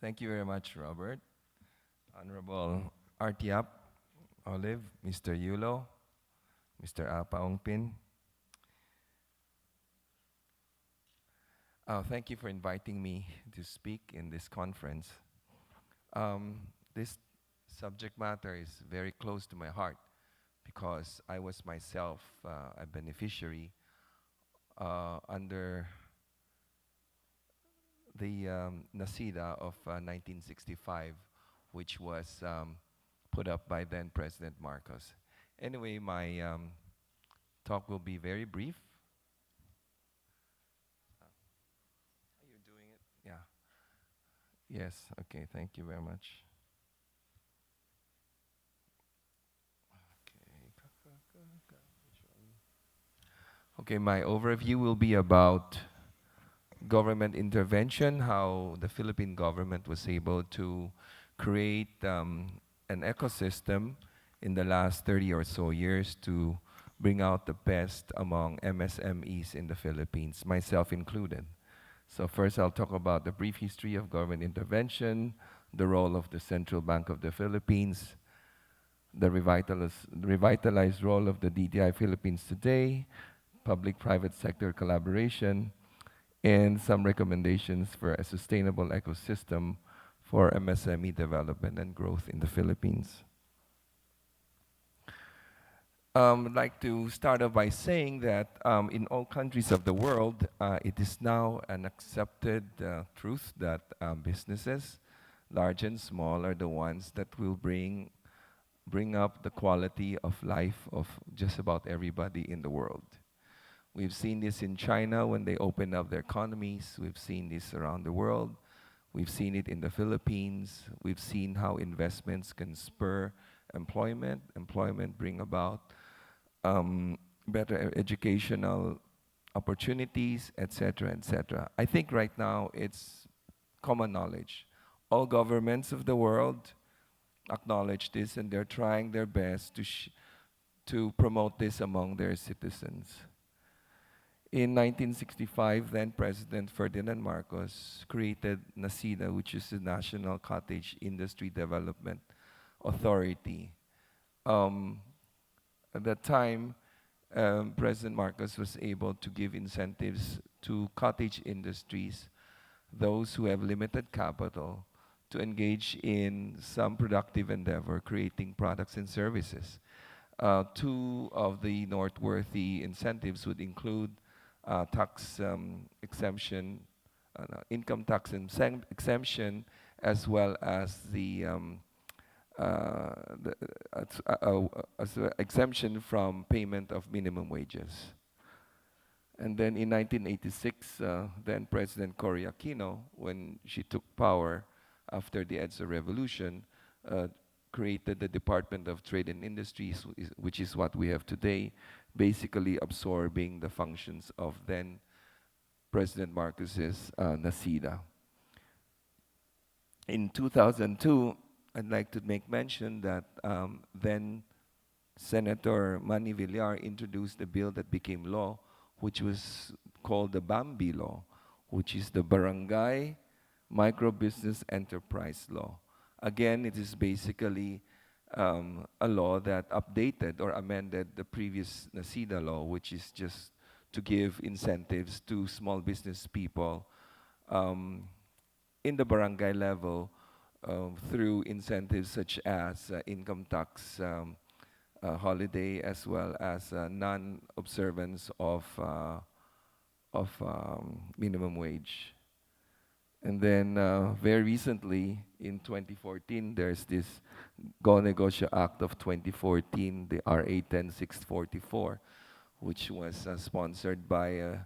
Thank you very much, Robert. Honorable Artiap, Olive, Mr. Yulo, Mr. Apaongpin. Thank you for inviting me to speak in this conference. This subject matter is very close to my heart because I was myself a beneficiary under the NACIDA of 1965, which was put up by then President Marcos. Anyway, my talk will be very brief. Are you doing it? Yeah. Yes, okay, thank you very much. Okay, my overview will be about government intervention, how the Philippine government was able to create an ecosystem in the last 30 or so years to bring out the best among MSMEs in the Philippines, myself included. So first I'll talk about the brief history of government intervention, the role of the Central Bank of the Philippines, the revitalized role of the DTI Philippines today, public-private sector collaboration, and some recommendations for a sustainable ecosystem for MSME development and growth in the Philippines. I'd like to start off by saying that in all countries of the world, it is now an accepted truth that businesses, large and small, are the ones that will bring up the quality of life of just about everybody in the world. We've seen this in China when they opened up their economies. We've seen this around the world. We've seen it in the Philippines. We've seen how investments can spur employment bring about better educational opportunities, etc., etc. I think right now it's common knowledge. All governments of the world acknowledge this, and they're trying their best to promote this among their citizens. In 1965, then President Ferdinand Marcos created NACIDA, which is the National Cottage Industry Development Authority. At that time, President Marcos was able to give incentives to cottage industries, those who have limited capital, to engage in some productive endeavor, creating products and services. Two of the noteworthy incentives would include tax exemption, income tax exemption, as well as the exemption from payment of minimum wages. And then in 1986, then President Cory Aquino, when she took power after the EDSA revolution, created the Department of Trade and Industries, which is what we have today, basically absorbing the functions of then President Marcos's NACIDA. In 2002, I'd like to make mention that then Senator Manny Villar introduced a bill that became law, which was called the Bambi Law, which is the Barangay Micro Business Enterprise Law. Again, it is basically a law that updated or amended the previous NACIDA law, which is just to give incentives to small business people in the barangay level through incentives such as income tax holiday, as well as non-observance of minimum wage. And then very recently, in 2014, there's this Go Negocio Act of 2014, the RA 10644, which was sponsored by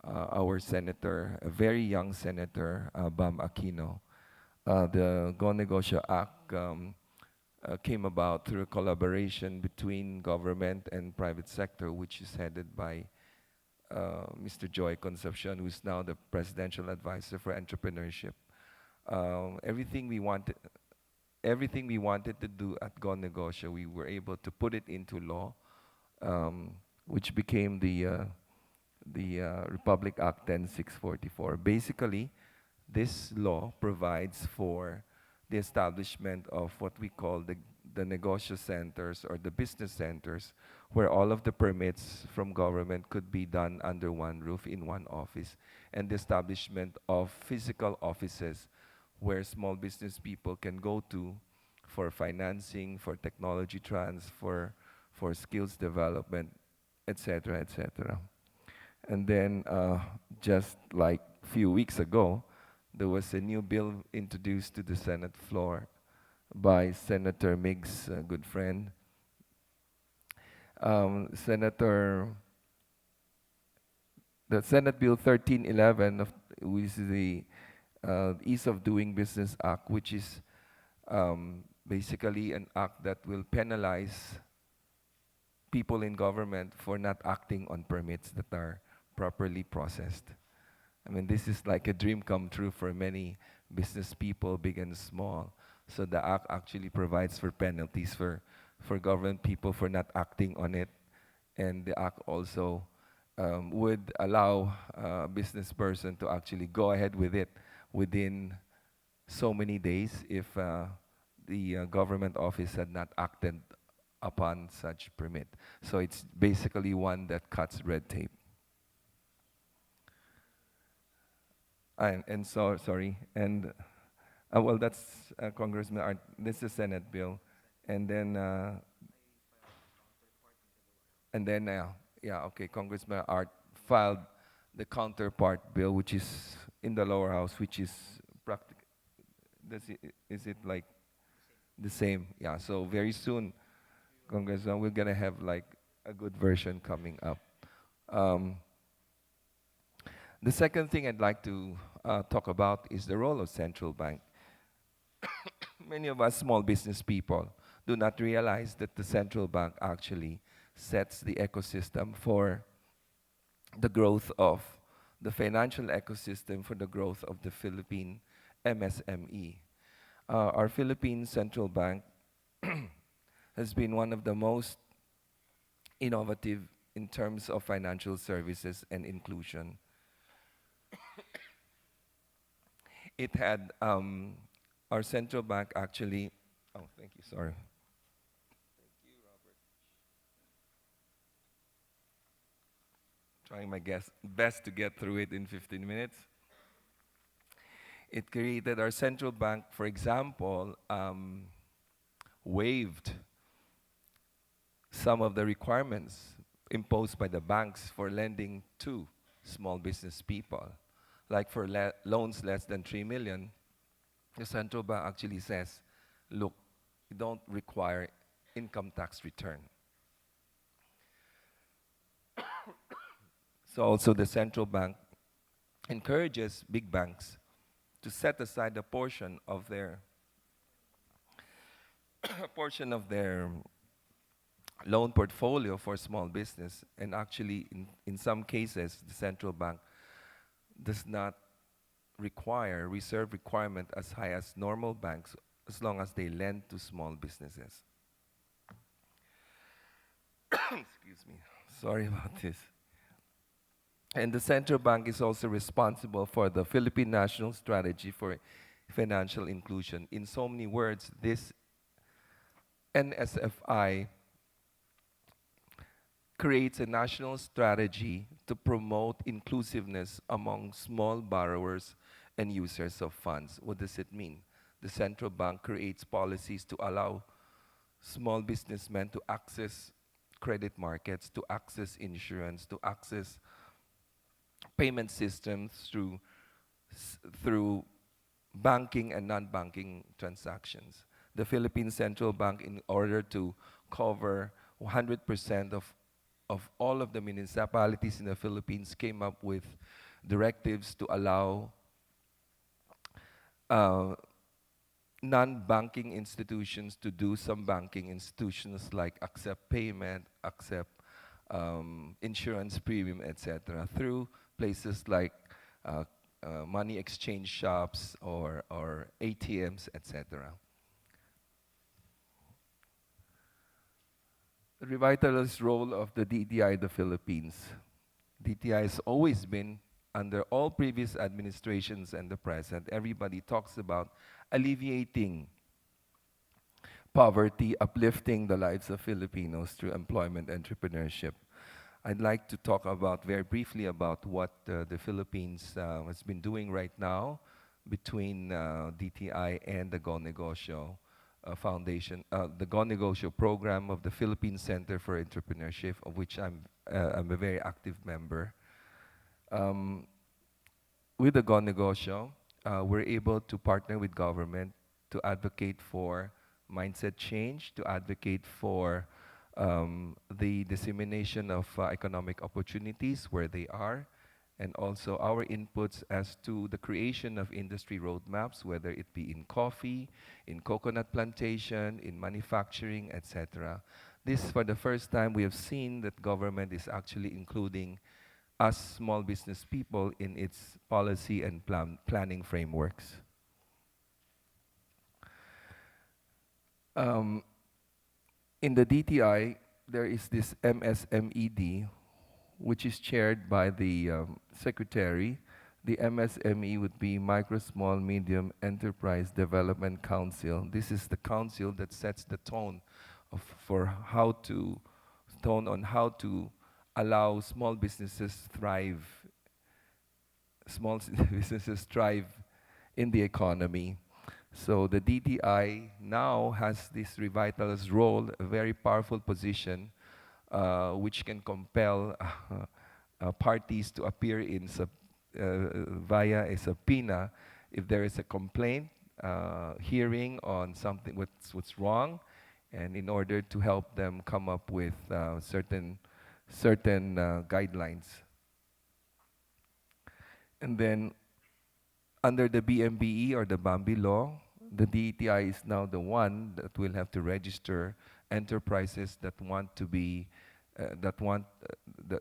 our senator, a very young senator, Bam Aquino. The Go Negocio Act came about through a collaboration between government and private sector, which is headed by Mr. Joy Concepcion, who is now the Presidential Advisor for Entrepreneurship. Everything we wanted to do at Go Negocio, we were able to put it into law, which became the Republic Act 10644. Basically, this law provides for the establishment of what we call the negosyo centers or the business centers, where all of the permits from government could be done under one roof in one office, and the establishment of physical offices where small business people can go to for financing, for technology transfer, for skills development, etc., etc. And then just like a few weeks ago, there was a new bill introduced to the Senate floor by Senator Mig's good friend, Senator, the Senate Bill 1311, which is the Ease of Doing Business Act, which is basically an act that will penalize people in government for not acting on permits that are properly processed. I mean, this is like a dream come true for many business people, big and small. So the act actually provides for penalties for government people for not acting on it. And the act also would allow a business person to actually go ahead with it within so many days if the government office had not acted upon such permit. So it's basically one that cuts red tape. And so, sorry, and well, that's Congressman Art. This is Senate bill, and then yeah, okay, Congressman Art filed the counterpart bill, which is in the lower house, which is practic. Is it like the same? Yeah. So very soon, Congressman, we're gonna have like a good version coming up. Um, the second thing I'd like to talk about is the role of central bank. Many of us small business people do not realize that the central bank actually sets the ecosystem for the growth of the financial ecosystem, for the growth of the Philippine MSME. Our Philippine Central Bank has been one of the most innovative in terms of financial services and inclusion. It had our central bank actually, oh, thank you, sorry. Trying my best to get through it in 15 minutes. It created our central bank, for example, waived some of the requirements imposed by the banks for lending to small business people. Like for loans less than 3 million, the central bank actually says, look, you don't require income tax return. So also the central bank encourages big banks to set aside a portion of their a portion of their loan portfolio for small business, and actually in some cases the central bank does not require reserve requirement as high as normal banks as long as they lend to small businesses. Excuse me. Sorry about this. And the central bank is also responsible for the Philippine National Strategy for Financial Inclusion. In so many words, this NSFI creates a national strategy to promote inclusiveness among small borrowers and users of funds. What does it mean? The central bank creates policies to allow small businessmen to access credit markets, to access insurance, to access payment systems through banking and non-banking transactions. The Philippine Central Bank, in order to cover 100% of all of the municipalities in the Philippines, came up with directives to allow non-banking institutions to do some banking institutions, like accept payment, accept insurance premium, etc., through places like money exchange shops or ATMs, etc. The revitalized role of the DTI in the Philippines. DTI has always been under all previous administrations and the present, everybody talks about alleviating poverty, uplifting the lives of Filipinos through employment entrepreneurship. I'd like to talk about very briefly about what the Philippines has been doing right now between DTI and the Go Negosyo Foundation, the Go Negosyo program of the Philippine Center for Entrepreneurship, of which I'm a very active member. Um, with the Go Negosyo, we're able to partner with government to advocate for mindset change, to advocate for the dissemination of economic opportunities where they are, and also our inputs as to the creation of industry roadmaps, whether it be in coffee, in coconut plantation, in manufacturing, etc. This, for the first time, we have seen that government is actually including us small business people in its policy and planning frameworks. Um, in the DTI, there is this MSMED, which is chaired by the secretary. The MSME would be Micro, Small, Medium Enterprise Development Council. This is the council that sets the tone for how to tone on how to allow small businesses thrive, businesses thrive in the economy. So the DTI now has this revitalized role, a very powerful position, which can compel parties to appear in via a subpoena if there is a complaint, hearing on something what's wrong, and in order to help them come up with certain guidelines. And then under the BMBE or the Bambi law, the DETI is now the one that will have to register enterprises that want to be, the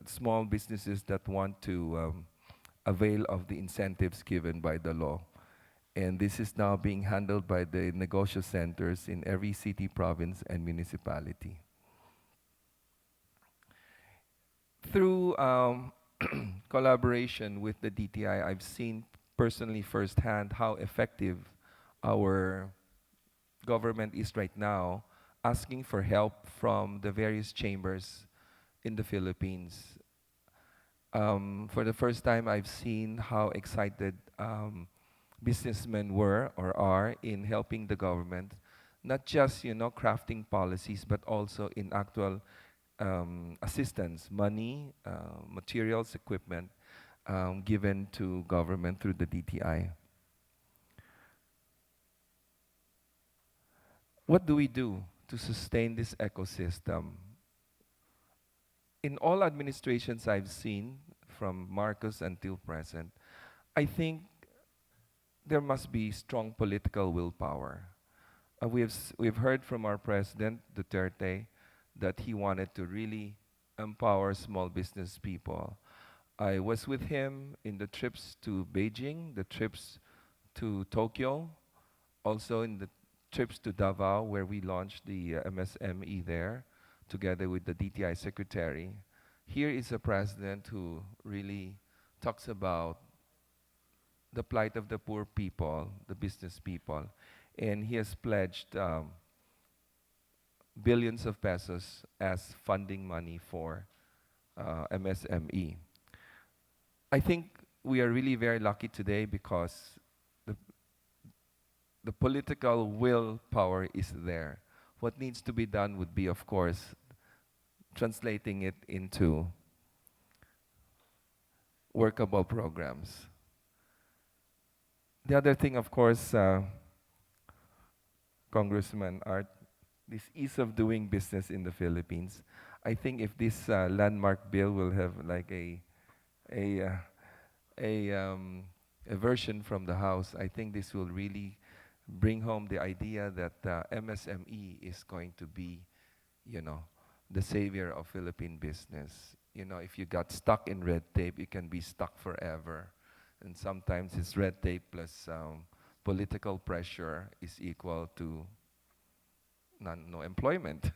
small businesses that want to avail of the incentives given by the law. And this is now being handled by the negosyo centers in every city, province, and municipality. Through collaboration with the DTI, I've seen personally firsthand how effective our government is right now, asking for help from the various chambers in the Philippines. For the first time, I've seen how excited businessmen were or are in helping the government, not just crafting policies, but also in actual assistance, money, materials, equipment given to government through the DTI. What do we do to sustain this ecosystem? In all administrations I've seen, from Marcos until present, I think there must be strong political willpower. We've heard from our president, Duterte, that he wanted to really empower small business people. I was with him in the trips to Beijing, the trips to Tokyo, also in the trips to Davao, where we launched the MSME there, together with the DTI secretary. Here is a president who really talks about the plight of the poor people, the business people, and he has pledged billions of pesos as funding money for MSME. I think we are really very lucky today because the political willpower is there. What needs to be done would be, of course, translating it into workable programs. The other thing, of course, Congressman Art, this ease of doing business in the Philippines. I think if this landmark bill will have like a version from the House, I think this will really bring home the idea that MSME is going to be, the savior of Philippine business. If you got stuck in red tape, you can be stuck forever. And sometimes it's red tape plus political pressure is equal to no employment,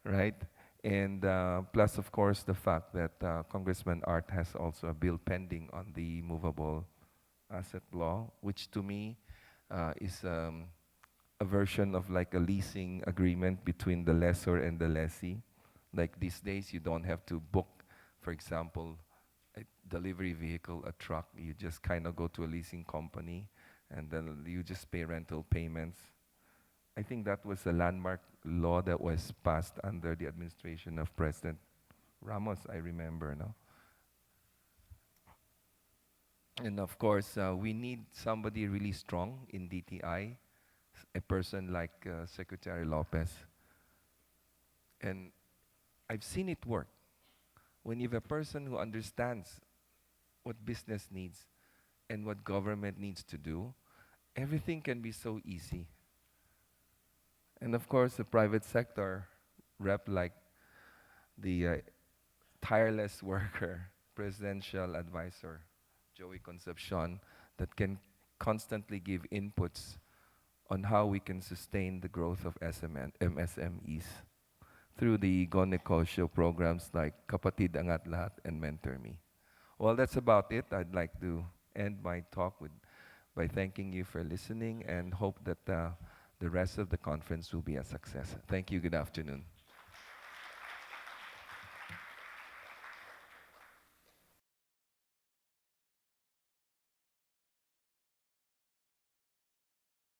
right? And plus, of course, the fact that Congressman Art has also a bill pending on the movable asset law, which to me is a version of like a leasing agreement between the lessor and the lessee. Like these days, you don't have to book, for example, a delivery vehicle, a truck. You just kind of go to a leasing company and then you just pay rental payments. I think that was a landmark law that was passed under the administration of President Ramos, I remember, no? And of course, we need somebody really strong in DTI, a person like Secretary Lopez. And I've seen it work. When you have a person who understands what business needs and what government needs to do, everything can be so easy. And of course, the private sector rep like the tireless worker, presidential advisor, Joey Concepcion, that can constantly give inputs on how we can sustain the growth of MSMEs through the Go Negosyo programs like Kapatid Angat Lahat and Mentor Me. Well, that's about it. I'd like to end my talk by thanking you for listening and hope that the rest of the conference will be a success. Thank you. Good afternoon.